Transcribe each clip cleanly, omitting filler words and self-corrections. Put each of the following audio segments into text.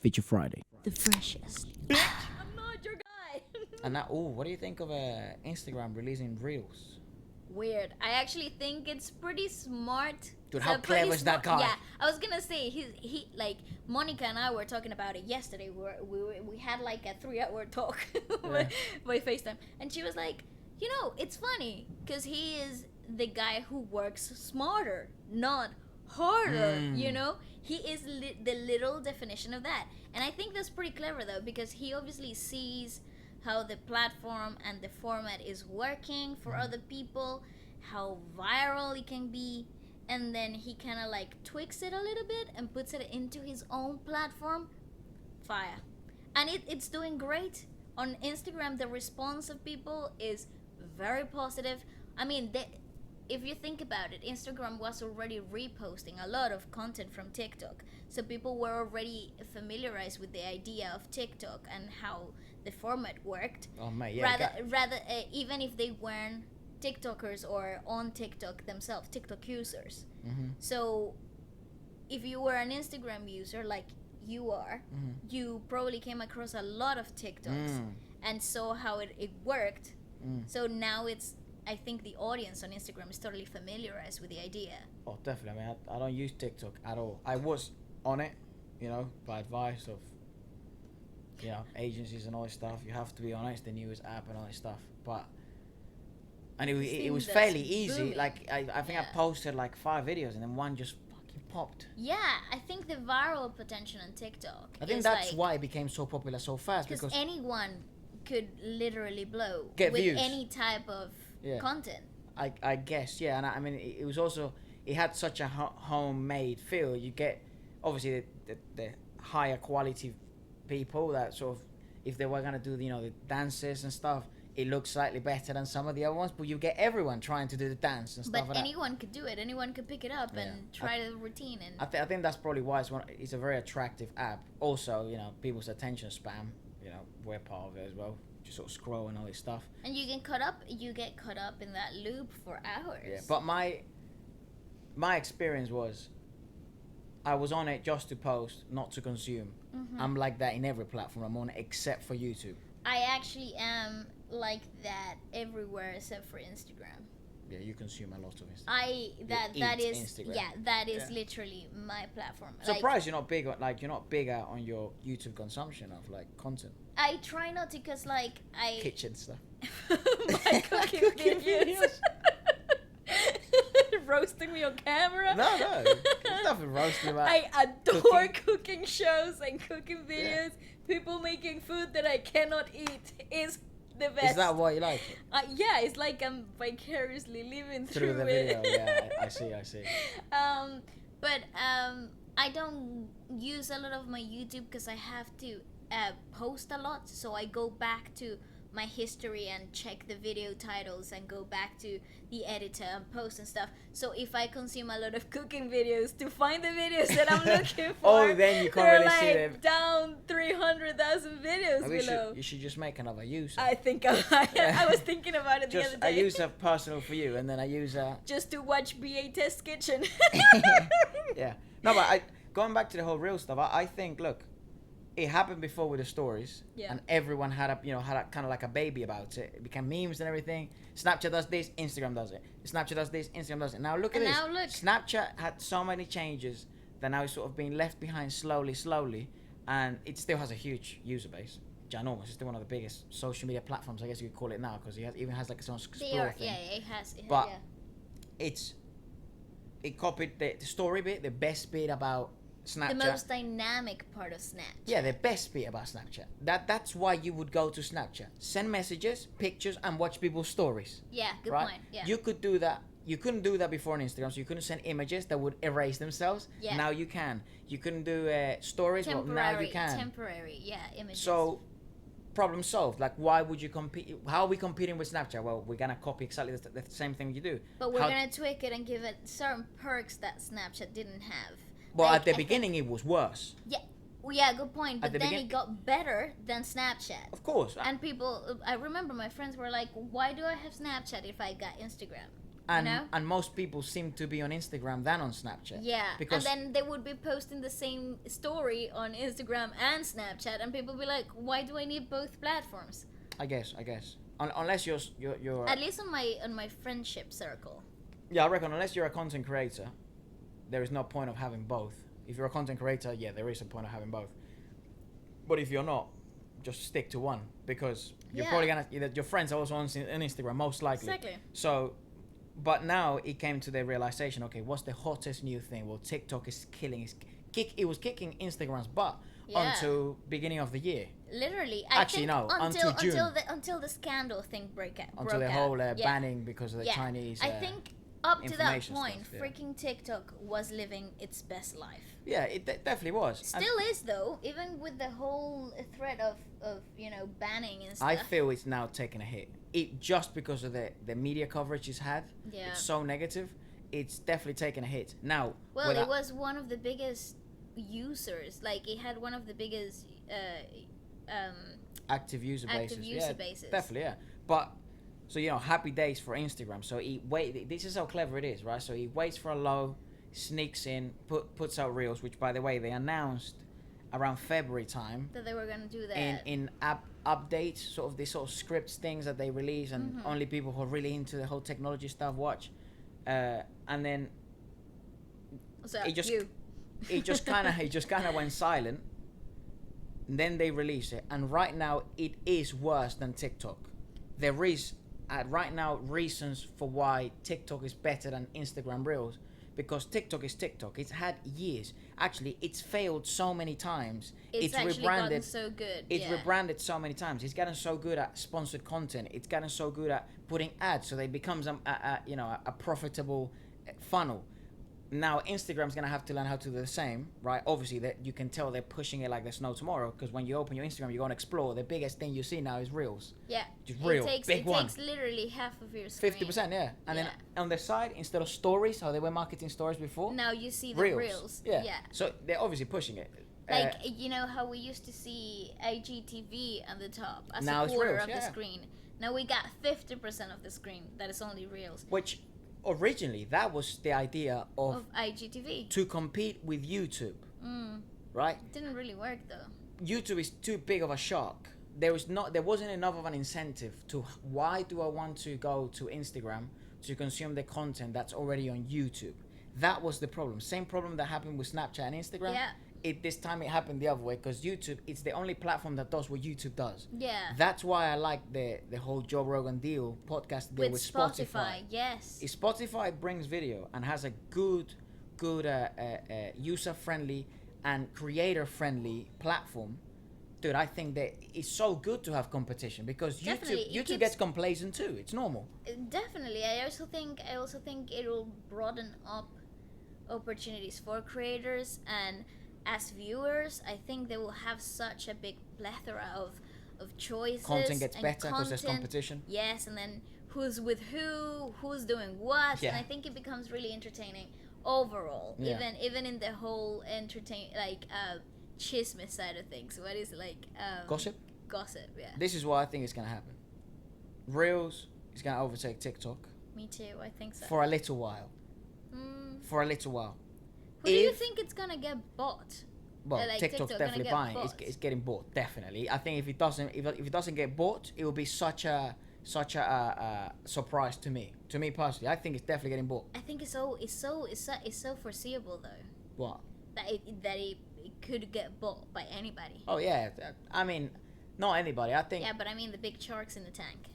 Feature Friday. The freshest. I'm not your guy. And now, what do you think of Instagram releasing Reels? Weird. I actually think it's pretty smart. Dude, how clever is that guy? Yeah, I was gonna say he like Monica and I were talking about it yesterday. We had like a 3-hour talk by FaceTime, and she was like, it's funny because he is the guy who works smarter, not harder. He is the literal definition of that, and I think that's pretty clever though, because he obviously sees how the platform and the format is working for other people, how viral it can be, and then he kind of like tweaks it a little bit and puts it into his own platform. Fire. And it's doing great. On Instagram, the response of people is very positive. I mean, if you think about it, Instagram was already reposting a lot of content from TikTok. So people were already familiarized with the idea of TikTok and how the format worked. Oh, mate, yeah. Rather, even if they weren't TikTokers or on TikTok themselves, TikTok users. Mm-hmm. So if you were an Instagram user like you are, you probably came across a lot of TikToks and saw how it worked. So now I think the audience on Instagram is totally familiarized with the idea. Oh, definitely. I mean, I don't use TikTok at all. I was on it, by advice of, agencies and all this stuff. You have to be on it. It's the newest app and all this stuff. And it was fairly easy. Booming. Like, I think I posted like 5 videos and then one just fucking popped. Yeah, I think the viral potential on TikTok. I think that's why it became so popular so fast. Because anyone could literally blow get with views. any type of content. I guess, yeah. And I mean, it was also, it had such a homemade feel. You get, obviously, the higher quality people that sort of, if they were going to do, the dances and stuff, it looks slightly better than some of the other ones, but you get everyone trying to do the dance and stuff. But anyone could do it. Anyone could pick it up and try the routine. And I think that's probably why it's a very attractive app. Also, people's attention span, we're part of it as well. Just sort of scroll and all this stuff. And you get caught up in that loop for hours. Yeah, but my experience was, I was on it just to post, not to consume. Mm-hmm. I'm like that in every platform I'm on, except for YouTube. I actually am like that everywhere except for Instagram. Yeah, you consume a lot of Instagram. That is Instagram. Yeah, that is literally my platform. Surprised you're not bigger on your YouTube consumption of like content. I try not to, cause like kitchen stuff. My cooking videos. Roasting me on camera. No, there's nothing roasting about. I adore cooking shows and cooking videos. Yeah. People making food that I cannot eat is the best. Is that why you like it? Yeah, it's like I'm vicariously living through the video. Yeah, I see. But I don't use a lot of my YouTube because I have to post a lot, so I go back to my history and check the video titles and go back to the editor and post and stuff. So if I consume a lot of cooking videos, to find the videos that I'm looking for, then you can't really see them. Down 300,000 videos below. You should just make another user. I think I was thinking about it the other day. I use a personal for you, and then I use a just to watch BA Test Kitchen. Yeah. No, but going back to the whole real stuff, I think, look, it happened before with the stories, and everyone had a kind of like a baby about it. It became memes and everything. Snapchat does this, Instagram does it. Snapchat does this, Instagram does it. Now look at this. Now look. Snapchat had so many changes that now it's sort of being left behind slowly, and it still has a huge user base. Ginormous. It's still one of the biggest social media platforms, I guess you could call it now, because it even has like its own explore thing. Yeah, it has. But it copied the story bit, the best bit about Snapchat. The most dynamic part of Snapchat. Yeah, the best bit about Snapchat. That's why you would go to Snapchat. Send messages, pictures, and watch people's stories. Yeah, good right? point. Yeah. You could do that. You couldn't do that before on Instagram, so you couldn't send images that would erase themselves. Yeah. Now you can. You couldn't do stories, but now you can. Temporary, images. So, problem solved. Like, why would you compete? How are we competing with Snapchat? Well, we're gonna copy exactly the same thing you do. But we're gonna tweak it and give it certain perks that Snapchat didn't have. Well, at the beginning, it was worse. Yeah. Well, yeah, good point. But then it got better than Snapchat. Of course. And people, I remember my friends were like, why do I have Snapchat if I got Instagram? And you know? and most people seem to be on Instagram than on Snapchat. Yeah, Because and then they would be posting the same story on Instagram and Snapchat, and people be like, "Why do I need both platforms?" I guess. Unless you're At least on my friendship circle. yeah, I reckon unless you're a content creator, there is no point of having both. If you're a content creator, yeah, there is a point of having both. But if you're not, just stick to one, because you're probably gonna your friends are also on Instagram most likely. Exactly. So, but now it came to the realization. Okay, what's the hottest new thing? Well, TikTok is killing. It was kicking Instagram's butt until beginning of the year. Literally, Actually, no, until June. Until the scandal thing broke out. Until the whole banning because of the Chinese. I think up to that information point, stuff, freaking TikTok was living its best life. Yeah, it definitely was. Still is though, even with the whole threat of banning and stuff. I feel it's now taking a hit. It just because of the media coverage it's had. Yeah. It's so negative. It's definitely taken a hit. Now, well, it was one of the biggest users. Like it had one of the biggest active user bases. Bases. Definitely, yeah. But so happy days for Instagram. So this is how clever it is, right? So he waits for a low, sneaks in, puts out reels, which by the way they announced around February time that they were gonna do that in app updates, sort of these sort of scripts things that they release, and only people who are really into the whole technology stuff watch. And then it just kind of went silent. And then they release it, and right now it is worse than TikTok. There is right now reasons for why TikTok is better than Instagram Reels, because TikTok is TikTok. It's had years. Actually, it's failed so many times. It's actually gotten so good. It's rebranded so many times. It's gotten so good at sponsored content. It's gotten so good at putting ads, so they becomes a profitable funnel. Now Instagram's gonna have to learn how to do the same, right? Obviously, that you can tell they're pushing it like there's no tomorrow, because when you open your Instagram, you go and explore. The biggest thing you see now is Reels. Yeah. Just Reels, it takes literally half of your screen. 50%, yeah. And then on the side, instead of stories, how they were marketing stories before. Now you see the Reels. Yeah. So they're obviously pushing it. Like you know how we used to see IGTV at the top as now a quarter Reels, of the screen. Now we got 50% of the screen that is only Reels. Which originally that was the idea of IGTV to compete with YouTube, right? It didn't really work though. YouTube is too big of a shark. There wasn't enough of an incentive to why do I want to go to Instagram to consume the content that's already on YouTube. That was the problem. Same problem that happened with Snapchat and Instagram. Yeah. This time it happened the other way, because YouTube, it's the only platform that does what YouTube does. Yeah. That's why I like the whole Joe Rogan podcast deal with Spotify. Yes. If Spotify brings video and has a good user-friendly and creator-friendly platform, dude, I think that it's so good to have competition, because YouTube gets complacent too. It's normal. Definitely. I also think it will broaden up opportunities for creators, and as viewers, I think they will have such a big plethora of choices. Content gets better because there's competition. Yes, and then who's with who's doing what, and I think it becomes really entertaining overall. Yeah. Even in the whole chisme side of things. What is it like? Gossip. Gossip, yeah. This is what I think is gonna happen. Reels is gonna overtake TikTok. Me too. I think so. For a little while. For a little while. Who do you think it's gonna get bought? Well, TikTok's definitely buying. It's getting bought, definitely. I think if it doesn't get bought, it will be such a surprise to me. To me personally, I think it's definitely getting bought. I think it's so foreseeable though. What? That it could get bought by anybody. Oh yeah, I mean, not anybody. I think. Yeah, but I mean the big sharks in the tank.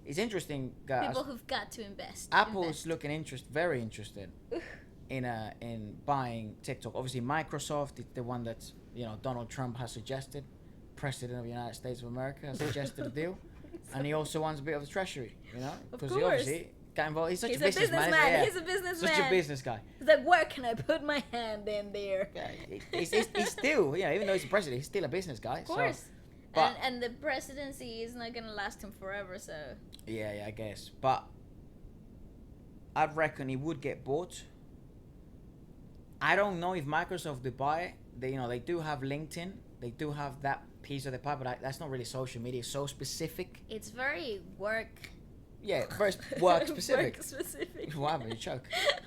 It's interesting, guys. People who've got to invest. Apple's looking very interested in buying TikTok. Obviously, Microsoft is the one that Donald Trump has suggested. President of the United States of America has suggested a deal, and he also wants a bit of the treasury, because he obviously got involved. He's such a businessman. Yeah. He's a businessman. Such a business guy. He's like, where can I put my hand in there? Yeah, he's still, even though he's the president, he's still a business guy. Of course. So, but, and the presidency is not gonna last him forever, so. Yeah, I guess. But I reckon he would get bought. I don't know if Microsoft would buy it. They do have LinkedIn. They do have that piece of the pie, but that's not really social media. It's so specific. It's very work Yeah, very work specific. Work specific. What happened? You choke.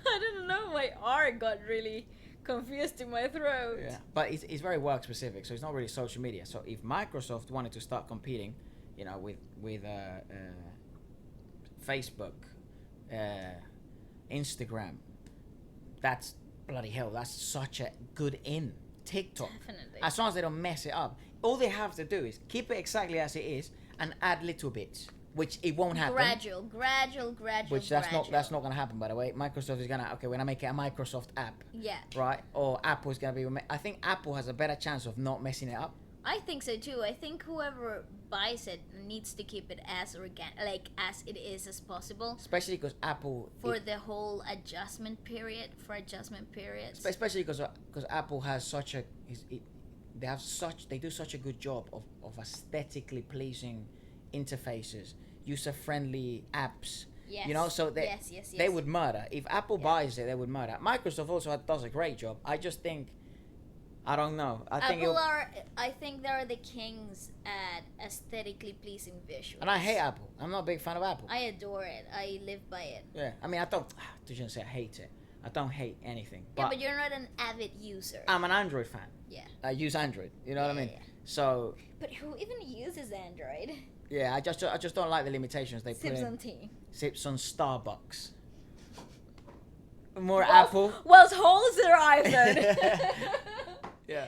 I don't know. My R got really confused in my throat. Yeah, but it's very work specific, so it's not really social media. So if Microsoft wanted to start competing, you know, with Facebook, Instagram, that's bloody hell. That's such a good in. TikTok, Definitely. as long as they don't mess it up, all they have to do is keep it exactly as it is and add little bits, which it won't happen. Gradual. Which that's not gonna happen, by the way. Microsoft is gonna we're gonna make it a Microsoft app, Yeah. right? Or Apple's gonna be. I think Apple has a better chance of not messing it up. I think so too. I think whoever buys it needs to keep it as as it is as possible. Especially because Apple For the whole adjustment period, periods. especially because Apple has such a they do such a good job of aesthetically pleasing interfaces, user friendly apps. Yes. You know, so they would murder if Apple buys it. They would murder. Microsoft also does a great job. I just think. I don't know. I think they're the kings at aesthetically pleasing visuals. And I hate Apple. I'm not a big fan of Apple. I adore it. I live by it. Yeah. I mean, I shouldn't say I hate it. I don't hate anything. Yeah, but you're not an avid user. I'm an Android fan. Yeah. I use Android. You know what I mean? Yeah. So. But who even uses Android? Yeah, I just don't like the limitations they put Sips in. on tea. Sips on Starbucks. More Apple. Whilst holes their iPhone. Yeah.